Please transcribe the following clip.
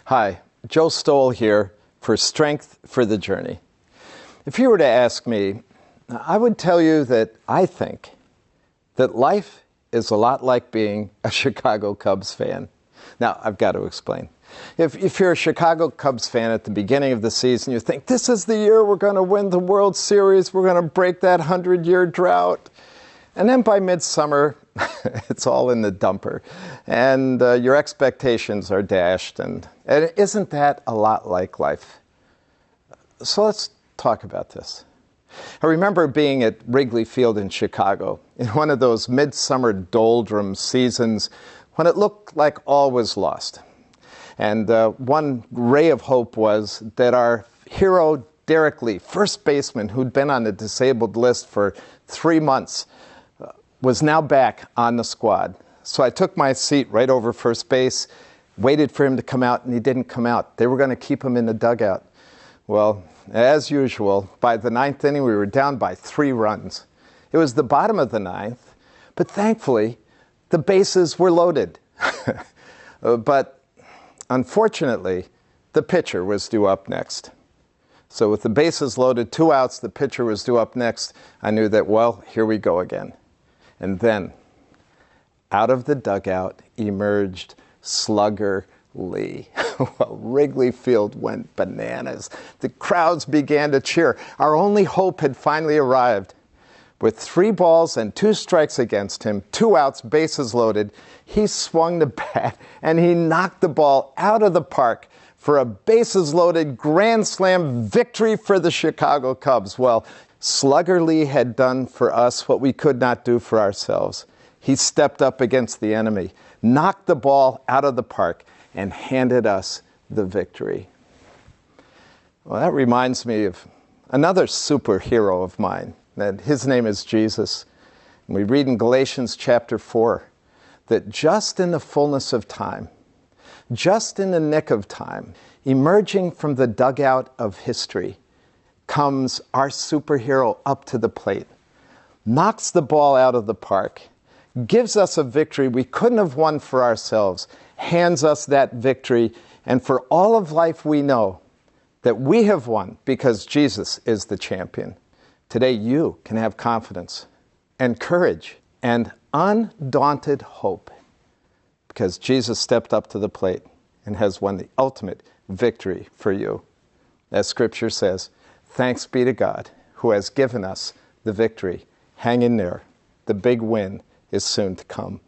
Hi, Joe Stowell here for Strength for the Journey. If you were to ask me, I would tell you that I think that life is a lot like being a Chicago Cubs fan. Now, I've got to explain. If you're a Chicago Cubs fan at the beginning of the season, you think, this is the year we're going to win the World Series, we're going to break that 100-year drought. And then by midsummer, it's all in the dumper. And your expectations are dashed. And isn't that a lot like life? So let's talk about this. I remember being at Wrigley Field in Chicago in one of those midsummer doldrum seasons when it looked like all was lost. And one ray of hope was that our hero, Derek Lee, first baseman who'd been on the disabled list for 3 months, was now back on the squad. So I took my seat right over first base, waited for him to come out, and he didn't come out. They were going to keep him in the dugout. Well, as usual, by the 9th inning, we were down by 3 runs. It was the bottom of the 9th, but thankfully, the bases were loaded. But unfortunately, the pitcher was due up next. So with the bases loaded, 2 outs, the pitcher was due up next. I knew that, well, here we go again. And then, out of the dugout emerged Slugger Lee. Well, Wrigley Field went bananas. The crowds began to cheer. Our only hope had finally arrived. With 3 balls and 2 strikes against him, 2 outs, bases loaded, he swung the bat and he knocked the ball out of the park for a bases-loaded grand slam victory for the Chicago Cubs. Well, Slugger Lee had done for us what we could not do for ourselves. He stepped up against the enemy, knocked the ball out of the park, and handed us the victory. Well, that reminds me of another superhero of mine, and his name is Jesus. And we read in Galatians chapter 4 that just in the fullness of time, just in the nick of time, emerging from the dugout of history, comes our superhero up to the plate, knocks the ball out of the park, gives us a victory we couldn't have won for ourselves, hands us that victory, and for all of life we know that we have won because Jesus is the champion. Today you can have confidence and courage and undaunted hope because Jesus stepped up to the plate and has won the ultimate victory for you. As Scripture says, thanks be to God who has given us the victory. Hang in there. The big win is soon to come.